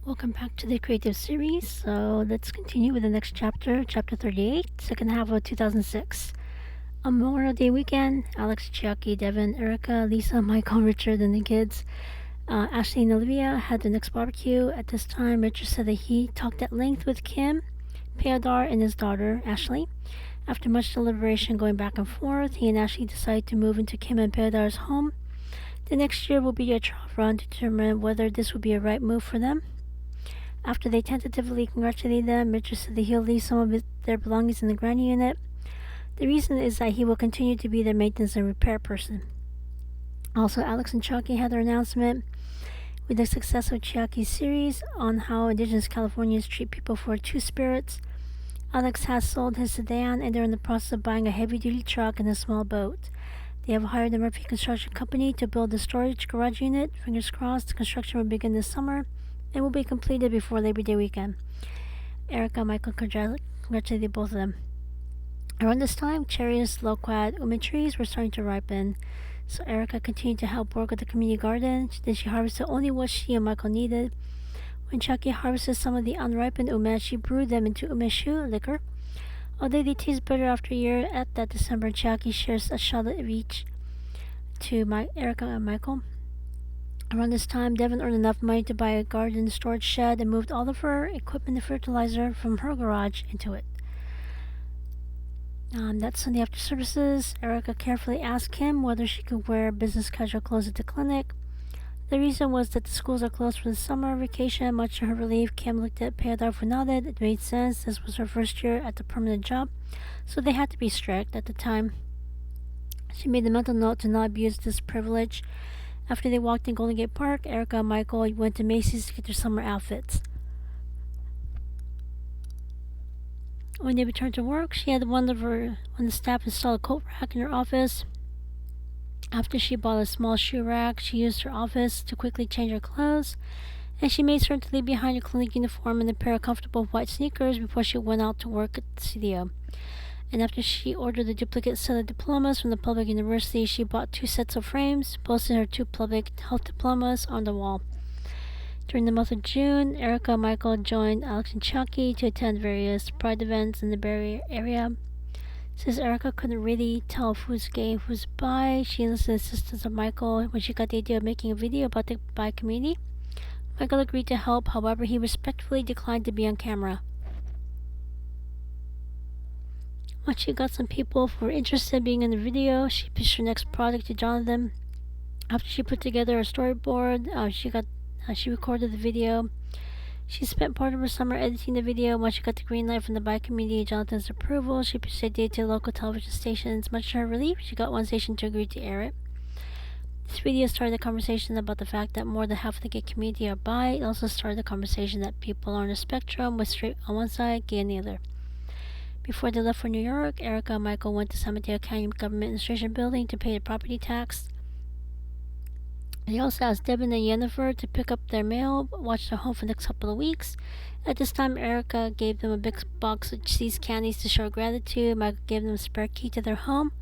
Welcome back to the Creative Series. So let's continue with the next chapter, chapter 38, second half of 2006. On Memorial Day weekend, Alex, Chiaki, Devin, Erica, Lisa, Michael, Richard, and the kids, Ashley and Olivia, had the next barbecue. At this time, Richard said that he talked at length with Kim, Peodar, and his daughter, Ashley. After much deliberation going back and forth, he and Ashley decided to move into Kim and Peodar's home. The next year will be a trial run to determine whether this would be a right move for them. After they tentatively congratulated them, Richard said that he'll leave some of their belongings in the granny unit. The reason is that he will continue to be their maintenance and repair person. Also, Alex and Chucky had their announcement. With the success of Chiaki's series on how indigenous Californians treat people for two spirits, Alex has sold his sedan and they're in the process of buying a heavy-duty truck and a small boat. They have hired the Murphy Construction Company to build the storage garage unit. Fingers crossed, construction will begin this summer and will be completed before Labor Day weekend. Erica and Michael congratulated both of them. Around this time, cherries, loquat, ume trees were starting to ripen, so Erica continued to help work with the community garden. Then she harvested only what she and Michael needed. When Chucky harvested some of the unripened ume, she brewed them into umeshu liquor. Although they taste better after a year, at that December, Chucky shares a shot of each to Erica and Michael. Around this time, Devin earned enough money to buy a garden storage shed and moved all of her equipment and fertilizer from her garage into it. That Sunday after services, Erica carefully asked Kim whether she could wear business casual clothes at the clinic. The reason was that the schools are closed for the summer vacation. Much to her relief, Kim looked at Peodar and nodded. It made sense. This was her first year at the permanent job, so they had to be strict at the time. She made a mental note to not abuse this privilege. After they walked in Golden Gate Park, Erica and Michael went to Macy's to get their summer outfits. When they returned to work, she had one of the staff install a coat rack in her office. After she bought a small shoe rack, she used her office to quickly change her clothes, and she made certain to leave behind her clinic uniform and a pair of comfortable white sneakers before she went out to work at the studio. And after she ordered the duplicate set of diplomas from the public university, she bought 2 sets of frames, posted her 2 public health diplomas on the wall. During the month of June, Erica and Michael joined Alex and Chucky to attend various Pride events in the Bay Area. Since Erica couldn't really tell who's gay and who's bi, she enlisted the assistance of Michael when she got the idea of making a video about the bi community. Michael agreed to help, however, he respectfully declined to be on camera. Once she got some people who were interested in being in the video, she pitched her next project to Jonathan. After she put together a storyboard, she recorded the video. She spent part of her summer editing the video. Once she got the green light from the bi community and Jonathan's approval, she pitched the idea to local television stations. Much to her relief, she got one station to agree to air it. This video started a conversation about the fact that more than half of the gay community are bi. It also started a conversation that people are on a spectrum, with straight on one side, gay on the other. Before they left for New York, Erica and Michael went to San Mateo County Government Administration Building to pay the property tax. They also asked Devin and Yennefer to pick up their mail, watch their home for the next couple of weeks. At this time, Erica gave them a big box of cheese candies to show gratitude. Michael gave them a spare key to their home,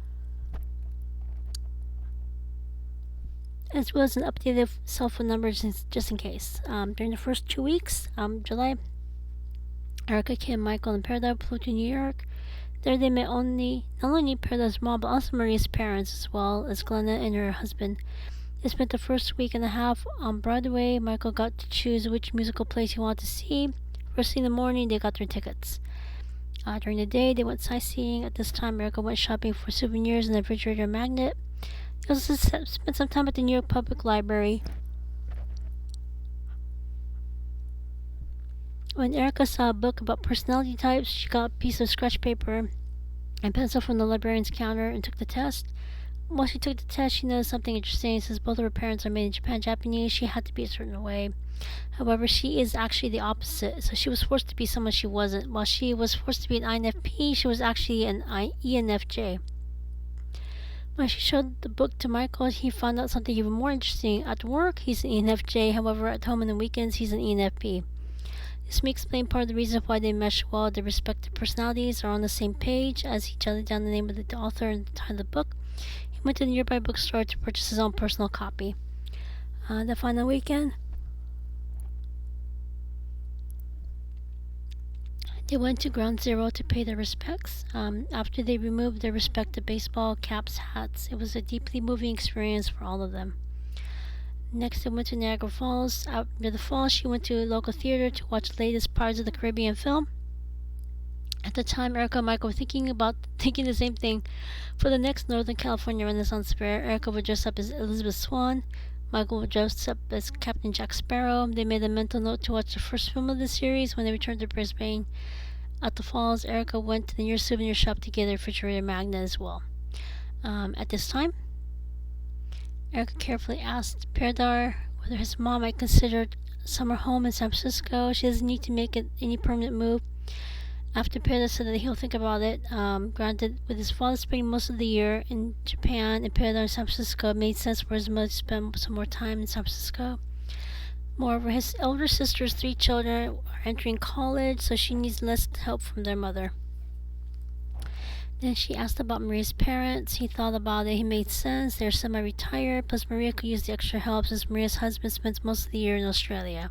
as well as an updated cell phone number just in case. During the first 2 weeks, July, Erica, Kim, Michael, and Peodar flew to New York. There they met not only Peodar's mom, but also Maria's parents, as well as Glenna and her husband. They spent the first week and a half on Broadway. Michael got to choose which musical plays he wanted to see. First thing in the morning, they got their tickets. During the day, they went sightseeing. At this time, Erica went shopping for souvenirs and a refrigerator magnet. They also spent some time at the New York Public Library. When Erica saw a book about personality types, she got a piece of scratch paper and pencil from the librarian's counter and took the test. While she took the test, she noticed something interesting. Since both of her parents are made in Japan Japanese, she had to be a certain way. However, she is actually the opposite, so she was forced to be someone she wasn't. While she was forced to be an INFP, she was actually an ENFJ. When she showed the book to Michael, he found out something even more interesting. At work, he's an ENFJ, however, at home on the weekends, he's an ENFP. This may explain part of the reason why they mesh well. Their respective personalities are on the same page. As he jotted down the name of the author and the title of the book, he went to the nearby bookstore to purchase his own personal copy. The final weekend, They went to Ground Zero to pay their respects. After they removed their respective baseball caps, hats, it was a deeply moving experience for all of them. Next, they went to Niagara Falls. Out near the falls, she went to a local theater to watch the latest Pirates of the Caribbean film. At the time, Erica and Michael were thinking the same thing. For the next Northern California Renaissance Fair, Erica would dress up as Elizabeth Swann. Michael would dress up as Captain Jack Sparrow. They made a mental note to watch the first film of the series when they returned to Brisbane. At the falls, Erica went to the nearest souvenir shop to get a refrigerator magnet as well. At this time, Erica carefully asked Peridar whether his mom might consider a summer home in San Francisco. She doesn't need to make any permanent move. After Peridar said that he'll think about it, granted, with his father spending most of the year in Japan and Peridar in San Francisco, it made sense for his mother to spend some more time in San Francisco. Moreover, his elder sister's 3 children are entering college, so she needs less help from their mother. Then she asked about Maria's parents. He thought about it. He made sense. They're semi-retired, plus Maria could use the extra help since Maria's husband spends most of the year in Australia.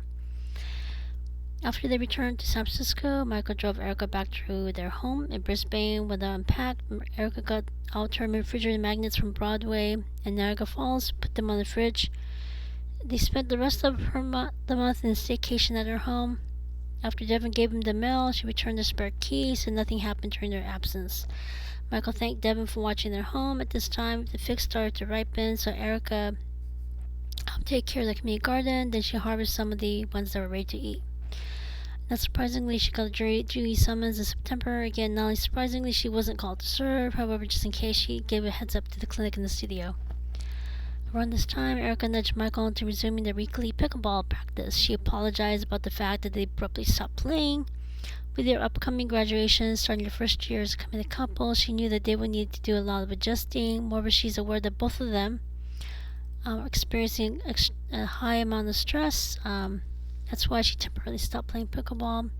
After they returned to San Francisco, Michael drove Erica back to their home in Brisbane. When they unpacked, Erica got out her refrigerator magnets from Broadway and Niagara Falls, put them on the fridge. They spent the rest of the month in a staycation at her home. After Devin gave him the mail, she returned the spare keys, and nothing happened during their absence. Michael thanked Devin for watching their home. At this time, the figs started to ripen, so Erica helped take care of the community garden. Then she harvested some of the ones that were ready to eat. Not surprisingly, she got a jury summons in September. Again, not only surprisingly, she wasn't called to serve. However, just in case, she gave a heads up to the clinic in the studio. Around this time, Erica nudged Michael into resuming their weekly pickleball practice. She apologized about the fact that they abruptly stopped playing. With their upcoming graduation, starting their first year as a committed couple, she knew that they would need to do a lot of adjusting. Moreover, she's aware that both of them are experiencing a high amount of stress. That's why she temporarily stopped playing pickleball.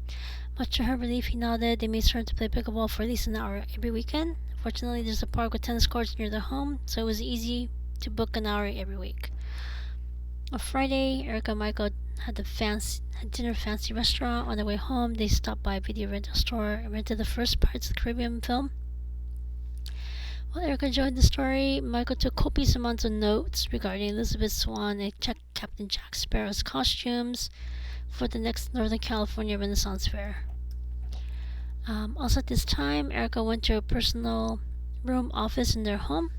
Much to her relief, he nodded. They made certain to play pickleball for at least an hour every weekend. Fortunately, there's a park with tennis courts near their home, so it was easy to book an hour every week. On Friday, Erica and Michael had dinner at a fancy restaurant. On their way home, they stopped by a video rental store and rented the first Pirates of the Caribbean film. While Erica enjoyed the story, Michael took copious amounts of notes regarding Elizabeth Swann and Captain Jack Sparrow's costumes for the next Northern California Renaissance Fair. Also at this time, Erica went to a personal room office in their home.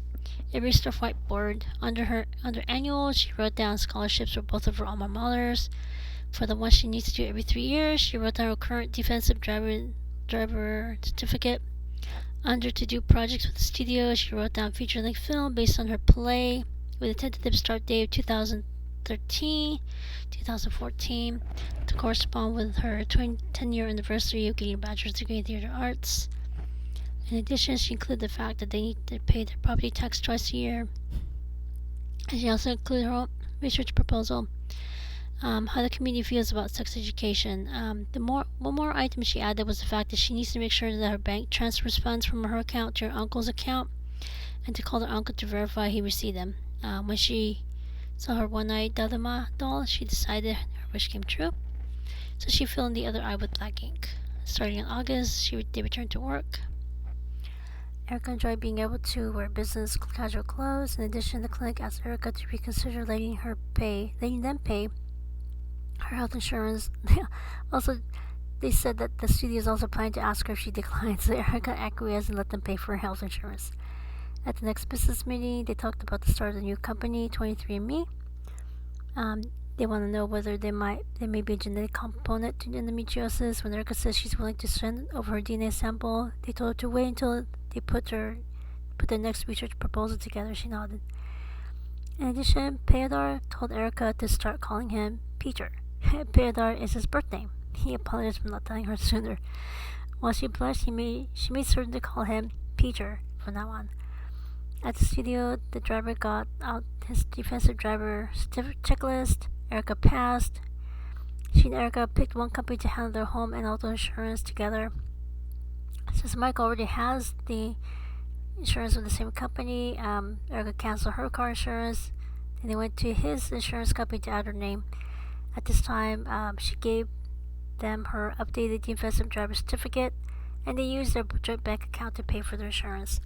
Erased her whiteboard. Under annual, she wrote down scholarships for both of her alma maters. For the one she needs to do every 3 years, she wrote down her current defensive driver certificate. Under to do projects with the studio, she wrote down feature-length film based on her play with a tentative start date of 2014 to correspond with her 10-year anniversary of getting a bachelor's degree in theater arts. In addition, she included the fact that they need to pay their property tax twice a year. And she also included her own research proposal, how the community feels about sex education. One more item she added was the fact that she needs to make sure that her bank transfers funds from her account to her uncle's account, and to call her uncle to verify he received them. When she saw her one-eyed Dadama doll, she decided her wish came true, so she filled in the other eye with black ink. Starting in August, they returned to work. Erica enjoyed being able to wear business casual clothes. In addition, the clinic asked Erica to reconsider letting them pay her health insurance. Also, they said that the studio is also planning to ask her if she declines, so Erica acquiesced and let them pay for her health insurance. At the next business meeting, they talked about the start of the new company, 23andMe. They want to know whether there may be a genetic component to endometriosis. When Erica says she's willing to send over her DNA sample, they told her to wait until they put their next research proposal together. She nodded. In addition, Peridar told Erica to start calling him Peter. Peridar is his birth name. He apologized for not telling her sooner. While she blushed, she made certain to call him Peter from now on. At the studio, the driver got out his defensive driver checklist. Erica passed. She and Erica picked one company to handle their home and auto insurance together. Since Mike already has the insurance with the same company, Erica canceled her car insurance, and they went to his insurance company to add her name. At this time, she gave them her updated investment driver certificate, and they used their joint bank account to pay for their insurance.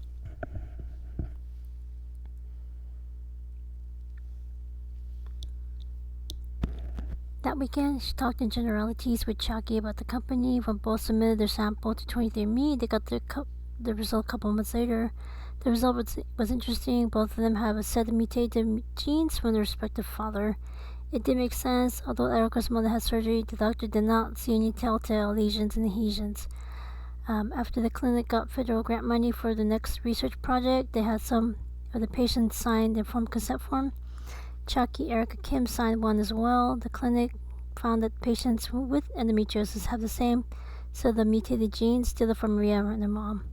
That weekend, she talked in generalities with Chucky about the company. When both submitted their sample to 23andMe, they got the result a couple months later. The result was interesting. Both of them have a set of mutated genes from their respective father. It did make sense. Although Erica's mother had surgery, the doctor did not see any telltale lesions and adhesions. After the clinic got federal grant money for the next research project, they had some of the patients sign the informed consent form. Chucky, Erica, Kim signed one as well. The clinic found that patients with endometriosis have the same set of mutated genes, still from Maria and their mom.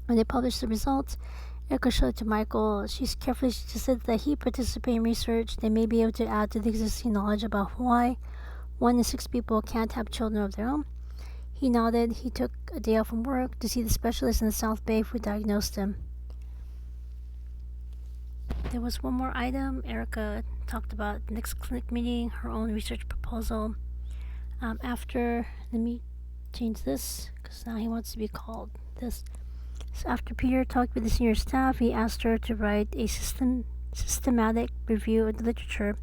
When they published the results, Erica showed it to Michael. She said that he participated in research. They may be able to add to the existing knowledge about why 1 in 6 people can't have children of their own. He nodded. He took a day off from work to see the specialist in the South Bay who diagnosed him. There was one more item. Erica talked about the next clinic meeting, her own research proposal. Let me change this because now he wants to be called this. So after Peter talked with the senior staff, he asked her to write a systematic review of the literature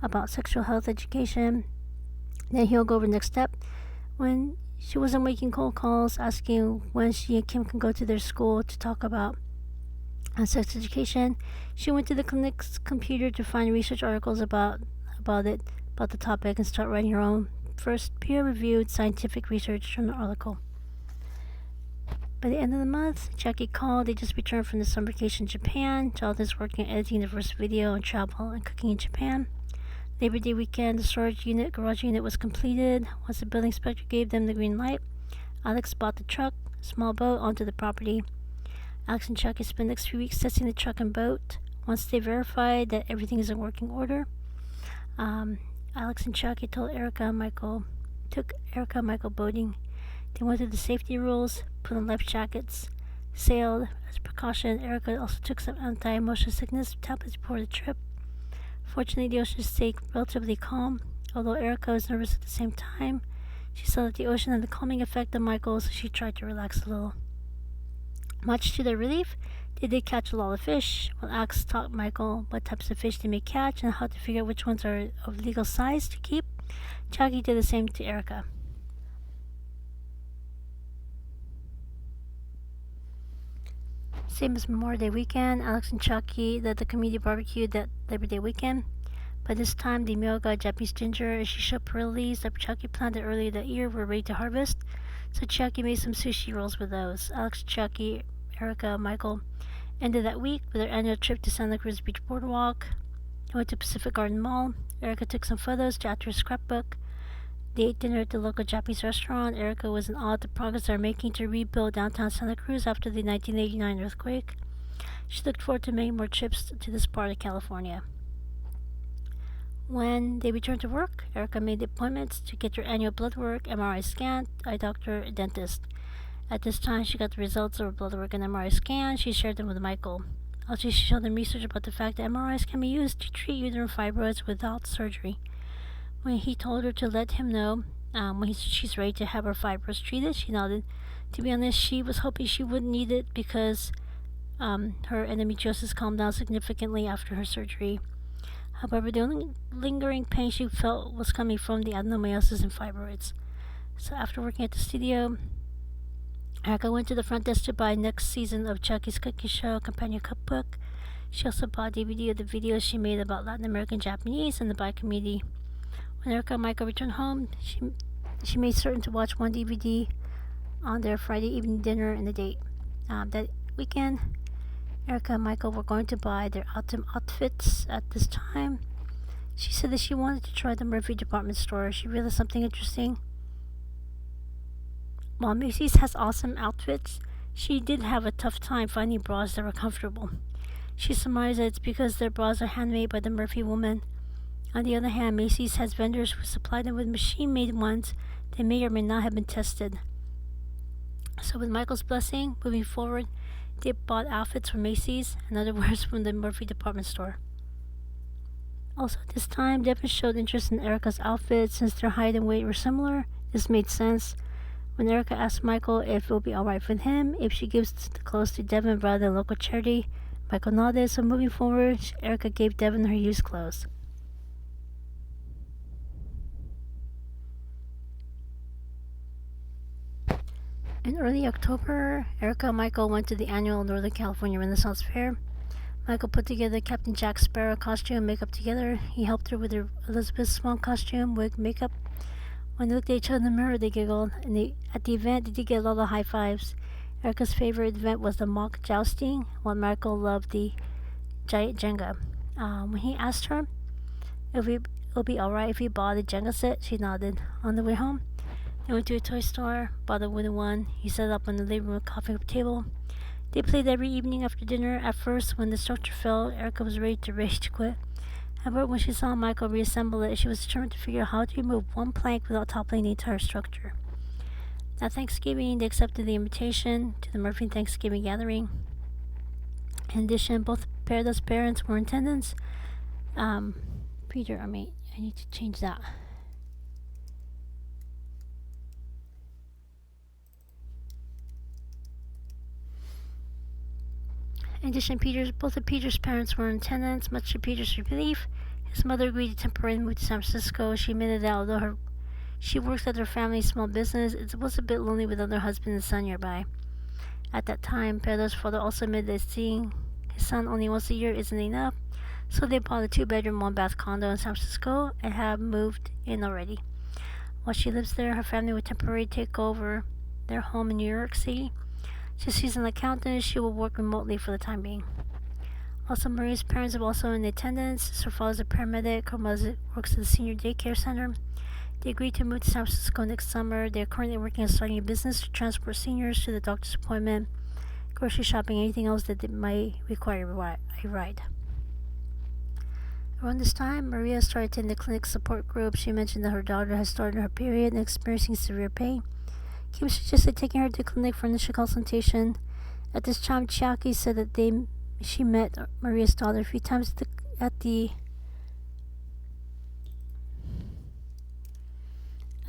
about sexual health education. Then he'll go over the next step. When she wasn't making cold calls, asking when she and Kim can go to their school to talk about sex education, she went to the clinic's computer to find research articles about the topic and start writing her own first peer-reviewed scientific research from the article. By the end of the month, Jackie called. They just returned from the summer vacation in Japan. Jonathan's working on editing the first video on travel and cooking in Japan. Labor Day weekend, the garage unit was completed. Once the building inspector gave them the green light, Alex bought the truck, small boat, onto the property. Alex and Chucky spent the next few weeks testing the truck and boat. Once they verified that everything is in working order, Alex and Chucky took Erica and Michael boating. They went through the safety rules, put on life jackets, sailed. As a precaution, Erica also took some anti-motion sickness tablets before the trip. Fortunately, the ocean stayed relatively calm. Although Erica was nervous at the same time, she saw that the ocean had the calming effect on Michael, so she tried to relax a little. Much to their relief, they did catch a lot of fish. While Alex taught Michael what types of fish they may catch and how to figure out which ones are of legal size to keep, Chucky did the same to Erica. Same as Memorial Day weekend, Alex and Chucky led the community barbecue that Labor Day weekend. By this time, the meal got Japanese ginger and shisho lilies that Chucky planted earlier that year were ready to harvest, so Chucky made some sushi rolls with those. Alex, Chucky, Erica, Michael ended that week with their annual trip to Santa Cruz Beach Boardwalk. They went to Pacific Garden Mall. Erica took some photos to add to her scrapbook. They ate dinner at the local Japanese restaurant. Erica was in awe at the progress they're making to rebuild downtown Santa Cruz after the 1989 earthquake. She looked forward to making more trips to this part of California. When they returned to work, Erica made appointments to get her annual blood work, MRI scan, eye doctor, and dentist. At this time, she got the results of her blood work and MRI scan. She shared them with Michael. Also, she showed them research about the fact that MRIs can be used to treat uterine fibroids without surgery. When he told her to let him know when she's ready to have her fibroids treated, she nodded. To be honest, she was hoping she wouldn't need it because her endometriosis calmed down significantly after her surgery. However, the only lingering pain she felt was coming from the adenomyosis and fibroids. So after working at the studio, Erica went to the front desk to buy next season of Chucky's Cooking Show companion cookbook. She also bought a DVD of the videos she made about Latin American Japanese and the Black community. When Erica and Michael returned home, she made certain to watch one DVD on their Friday evening dinner and the date. That weekend, Erica and Michael were going to buy their autumn outfits at this time. She said that she wanted to try the Murphy department store. She realized something interesting. While Macy's has awesome outfits, she did have a tough time finding bras that were comfortable. She surmised that it's because their bras are handmade by the Murphy woman. On the other hand, Macy's has vendors who supply them with machine-made ones that may or may not have been tested. So with Michael's blessing, moving forward, they bought outfits from Macy's, in other words, from the Murphy department store. Also, at this time, Devin showed interest in Erica's outfit since their height and weight were similar. This made sense. When Erica asked Michael if it would be alright with him if she gives the clothes to Devin rather than local charity, Michael nodded, so moving forward, Erica gave Devin her used clothes. In early October, Erica and Michael went to the annual Northern California Renaissance Fair. Michael put together Captain Jack Sparrow costume and makeup together. He helped her with her Elizabeth Swan costume, wig, makeup. When they looked at each other in the mirror, they giggled, and at the event, they did get a lot of high fives. Erica's favorite event was the mock jousting, while Michael loved the giant Jenga. When he asked her if it'll be alright if he bought a Jenga set, she nodded. On the way home, they went to a toy store, bought a wooden one. He set it up on the living room coffee table. They played every evening after dinner. At first, when the structure fell, Erica was ready to rage quit. However, when she saw Michael reassemble it, she was determined to figure out how to remove one plank without toppling the entire structure. That Thanksgiving, they accepted the invitation to the Murphy Thanksgiving gathering. In addition, both Paradise parents were in attendance. I need to change that. In addition, both of Peter's parents were in attendance. Much to Peter's relief, his mother agreed to temporarily move to San Francisco. She admitted that although she works at her family's small business, it was a bit lonely without her husband and son nearby. At that time, Pedro's father also admitted that seeing his son only once a year isn't enough, so they bought a 2-bedroom, 1-bath condo in San Francisco and have moved in already. While she lives there, her family would temporarily take over their home in New York City. Since she's an accountant, she will work remotely for the time being. Also, Maria's parents are also in attendance. Her father's a paramedic. Her mother works at the senior daycare center. They agreed to move to San Francisco next summer. They are currently working on starting a business to transport seniors to the doctor's appointment, grocery shopping, anything else that might require a ride. Around this time, Maria started attending the clinic support group. She mentioned that her daughter had started her period and experiencing severe pain. Kim suggested taking her to the clinic for initial consultation. At this time, Chiaki said that she met Maria's daughter a few times at the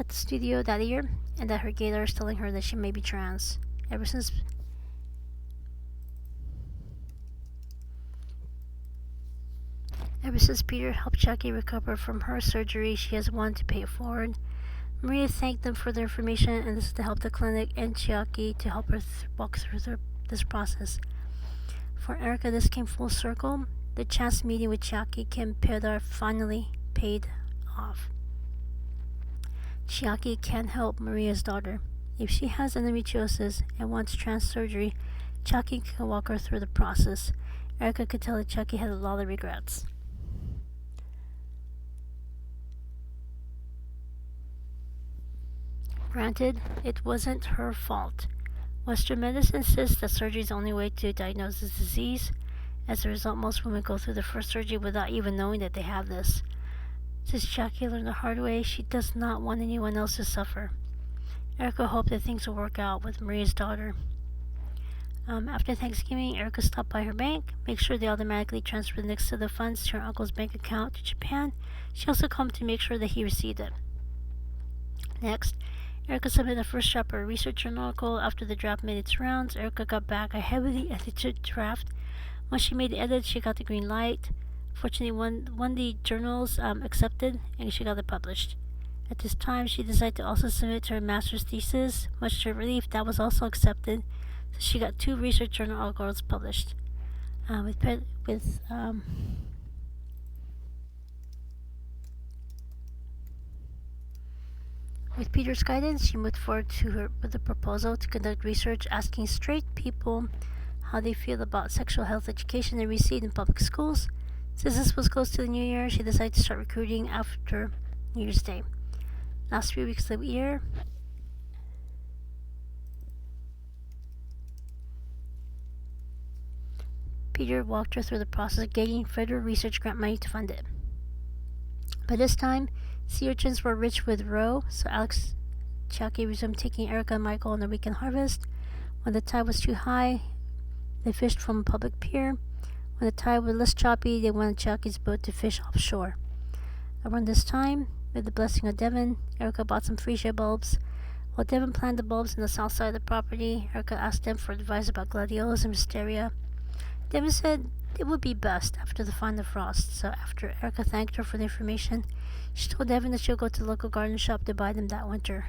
studio that year, and that her gaydar is telling her that she may be trans. Ever since Peter helped Chiaki recover from her surgery, she has wanted to pay it forward. Maria thanked them for their information and this is to help the clinic and Chiaki to help her walk through this process. For Erica, this came full circle. The chance meeting with Chiaki Kim Pedar finally paid off. Chiaki can help Maria's daughter. If she has endometriosis and wants trans surgery, Chiaki can walk her through the process. Erica could tell that Chiaki had a lot of regrets. Granted, it wasn't her fault. Western medicine insists that surgery is the only way to diagnose this disease. As a result, most women go through the first surgery without even knowing that they have this. Since Chiaki learned the hard way, she does not want anyone else to suffer. Erica hoped that things will work out with Maria's daughter. After Thanksgiving, Erica stopped by her bank, make sure they automatically transferred the next set of funds to her uncle's bank account to Japan. She also called to make sure that he received it. Next, Erica submitted the first draft of a research journal article. After the draft made its rounds, Erica got back a heavily edited draft. Once she made the edit, she got the green light. Fortunately, one of the journals accepted, and she got it published. At this time, she decided to also submit her master's thesis. Much to her relief, that was also accepted. So she got 2 research journal articles published. With Peter's guidance, she moved forward with a proposal to conduct research asking straight people how they feel about sexual health education they received in public schools. Since this was close to the New Year, she decided to start recruiting after New Year's Day. Last 3 weeks of the year, Peter walked her through the process of getting federal research grant money to fund it. By this time, sea urchins were rich with roe, so Alex Chiaki resumed taking Erica and Michael on the weekend harvest. When the tide was too high, they fished from a public pier. When the tide was less choppy, they wanted Chucky's boat to fish offshore. Around this time, with the blessing of Devin, Erica bought some freesia bulbs. While Devin planted the bulbs on the south side of the property, Erica asked them for advice about gladiolus and wisteria. Devin said it would be best after the final frost, so after Erica thanked her for the information, she told Devin that she'll go to the local garden shop to buy them that winter.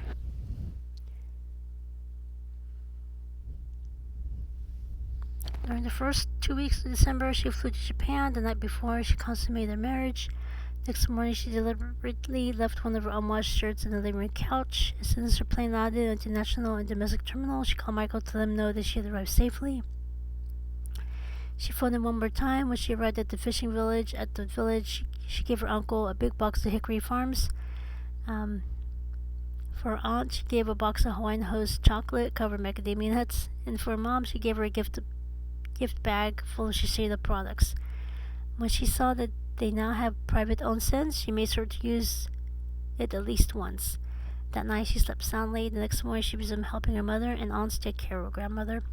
During the first 2 weeks of December, she flew to Japan. The night before, she consummated their marriage. Next morning, she deliberately left one of her unwashed shirts in the living room couch. As soon as her plane landed at the international and domestic terminal, she called Michael to let him know that she had arrived safely. She phoned him one more time. When she arrived at the fishing village, she gave her uncle a big box of Hickory Farms. For her aunt, she gave a box of Hawaiian Host chocolate covered macadamia nuts. And for her mom, she gave her a gift bag full of Shiseido products. When she saw that they now have private onsens, she made sure to use it at least once. That night she slept soundly. The next morning she resumed helping her mother and aunts take care of her grandmother.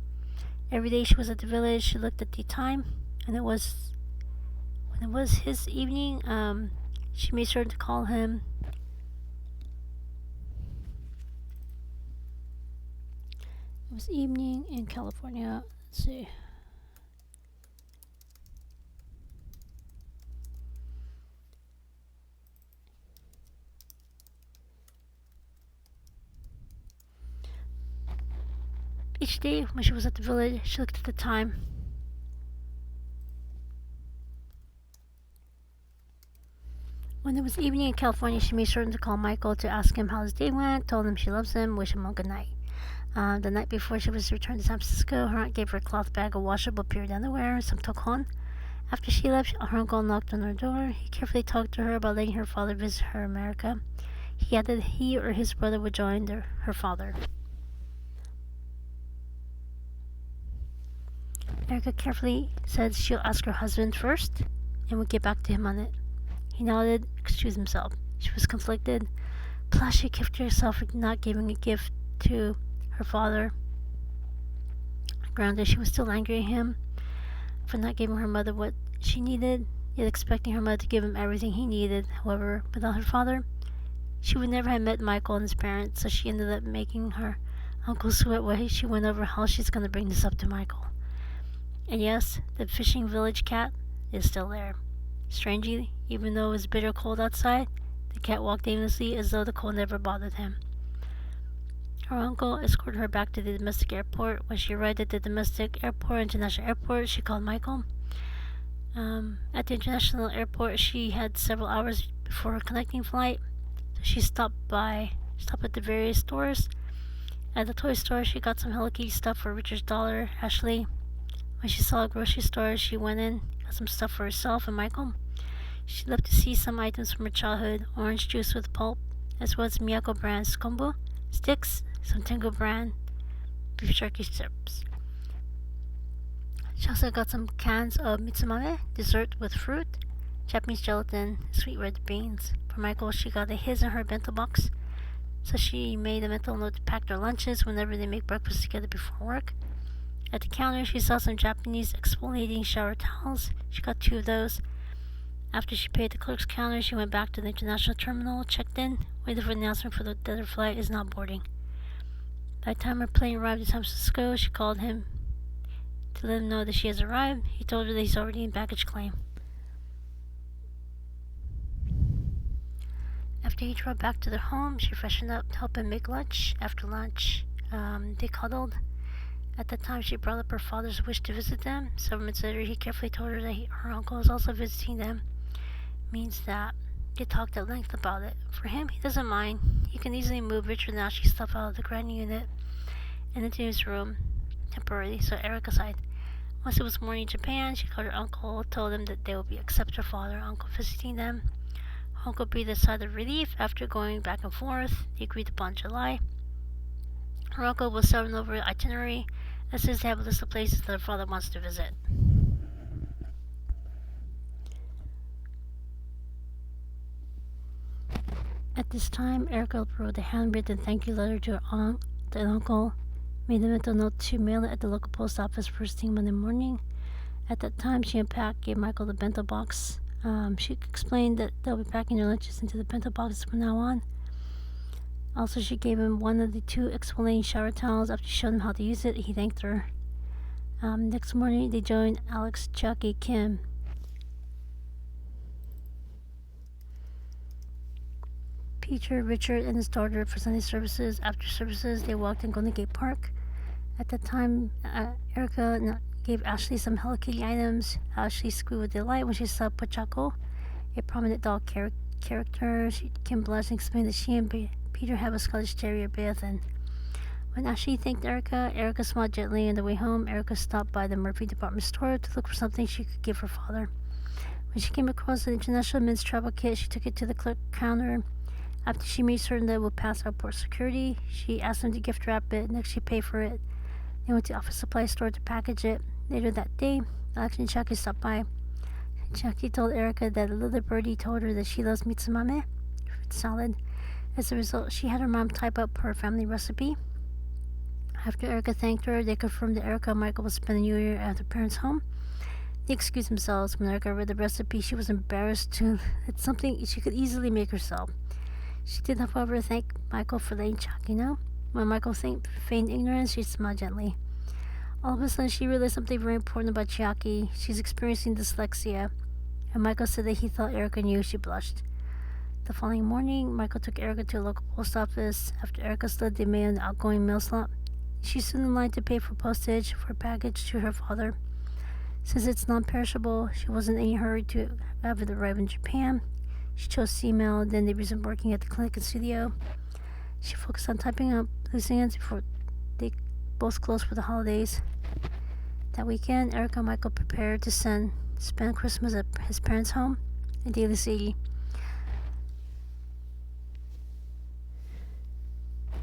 Every day she was at the village, she looked at the time, and when it was his evening, she made sure to call him. It was evening in California. Let's see. Each day when she was at the village, she looked at the time. When it was evening in California, she made sure to call Michael to ask him how his day went, told him she loves him, wished him a good night. The night before she was returned to San Francisco, her aunt gave her a cloth bag of washable period underwear and some tokon. After she left, her uncle knocked on her door. He carefully talked to her about letting her father visit her in America. He added that he or his brother would join her father. Erica carefully said she'll ask her husband first and would get back to him on it. He nodded, excused himself. She was conflicted. Plus, she kicked herself for not giving a gift to her father. Grounded, she was still angry at him for not giving her mother what she needed, yet expecting her mother to give him everything he needed. However, without her father, she would never have met Michael and his parents, so she ended up making her uncle sweat while she went over how she's going to bring this up to Michael. And yes, the fishing village cat is still there. Strangely, even though it was bitter cold outside, the cat walked aimlessly as though the cold never bothered him. Her uncle escorted her back to the domestic airport. When she arrived at the domestic airport, international airport, she called Michael. At the international airport, she had several hours before her connecting flight. So she stopped at the various stores. At the toy store, she got some Hello Kitty stuff for Richard's daughter, Ashley. When she saw a grocery store, she went in, got some stuff for herself and Michael. She loved to see some items from her childhood: orange juice with pulp, as well as Miyako brand kombu sticks, some Tengu brand beef jerky strips. She also got some cans of mitsumame, dessert with fruit, Japanese gelatin, sweet red beans. For Michael, she got a his and her bento box, so she made a mental note to pack their lunches whenever they make breakfast together before work. At the counter, she saw some Japanese exfoliating shower towels. She got 2 of those. After she paid the clerk's counter, she went back to the international terminal, checked in, waited for the announcement that her flight is not boarding. By the time her plane arrived in San Francisco, she called him to let him know that she has arrived. He told her that he's already in baggage claim. After he drove back to their home, she freshened up to help him make lunch. After lunch, they cuddled. At that time, she brought up her father's wish to visit them. Several minutes later, he carefully told her that her uncle is also visiting them. Means that they talked at length about it. For him, he doesn't mind. He can easily move Richard and Ashley's stuff out of the grinding unit and into his room temporarily, so Erica sighed. Once it was morning in Japan, she called her uncle, told him that they would accept her father and uncle visiting them. Her uncle breathed a sigh of relief after going back and forth. They agreed upon July. Her uncle was serving over the itinerary as soon as they have a list of places that her father wants to visit. At this time, Erica wrote a handwritten thank you letter to her aunt and uncle, made a mental note to mail it at the local post office first thing Monday morning. At that time, she unpacked, gave Michael the bento box. She explained that they'll be packing their lunches into the bento boxes from now on. Also, she gave him one of the 2 exfoliating shower towels. After she showed him how to use it, he thanked her. Next morning, they joined Alex, Chucky, Kim. Peter, Richard, and his daughter for Sunday services. After services, they walked in Golden Gate Park. At that time, Erica gave Ashley some Hello Kitty items. Ashley squealed with delight when she saw Pochaco, a prominent dog character. Kim blushed and explained that she and Peter have a Scottish Terrier, Bethan. When Ashley thanked Erica, Erica smiled gently. On the way home, Erica stopped by the Murphy department store to look for something she could give her father. When she came across the International Men's Travel Kit, she took it to the clerk counter. After she made certain that it would pass airport security, she asked them to gift wrap it. Next, she paid for it. They went to the office supply store to package it. Later that day, Alex and Chucky stopped by. Chucky told Erica that a little birdie told her that she loves mitsamame, fruit salad. As a result, she had her mom type up her family recipe. After Erica thanked her, they confirmed that Erica and Michael would spend the New Year at their parents' home. They excused themselves. When Erica read the recipe, she was embarrassed to it's something she could easily make herself. She did, however, thank Michael for letting Chucky know. When Michael feigned ignorance, she smiled gently. All of a sudden, she realized something very important about Chucky. She's experiencing dyslexia. And Michael said that he thought Erica knew. She blushed. The following morning, Michael took Erica to a local post office. After Erica stood the mail in the outgoing mail slot, she stood in line to pay for postage for a package to her father. Since it's non-perishable, she wasn't in any hurry to have it arrive in Japan. She chose C-mail, then they resumed working at the clinic and studio. She focused on typing up loose ends before they both closed for the holidays. That weekend, Erica and Michael prepared to spend Christmas at his parents' home in Daly City.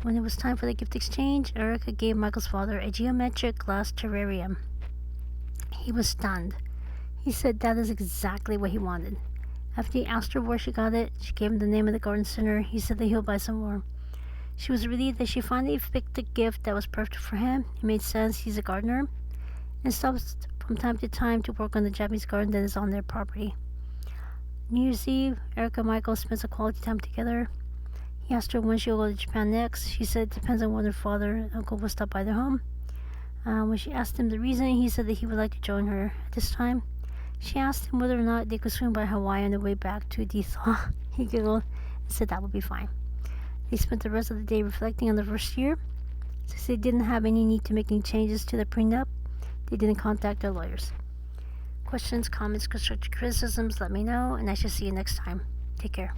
When it was time for the gift exchange, Erica gave Michael's father a geometric glass terrarium. He was stunned. He said that is exactly what he wanted. After he asked her where she got it, she gave him the name of the garden center. He said that he'll buy some more. She was relieved that she finally picked a gift that was perfect for him. It made sense. He's a gardener and stops from time to time to work on the Japanese garden that is on their property. New Year's Eve, Erica and Michael spent some quality time together. He asked her when she'll go to Japan next. She said it depends on when her father and uncle will stop by their home. When she asked him the reason, he said that he would like to join her at this time. She asked him whether or not they could swing by Hawaii on the way back to Ditha. He giggled and said that would be fine. They spent the rest of the day reflecting on the first year. Since they didn't have any need to make any changes to the prenup, they didn't contact their lawyers. Questions, comments, constructive criticisms, let me know, and I shall see you next time. Take care.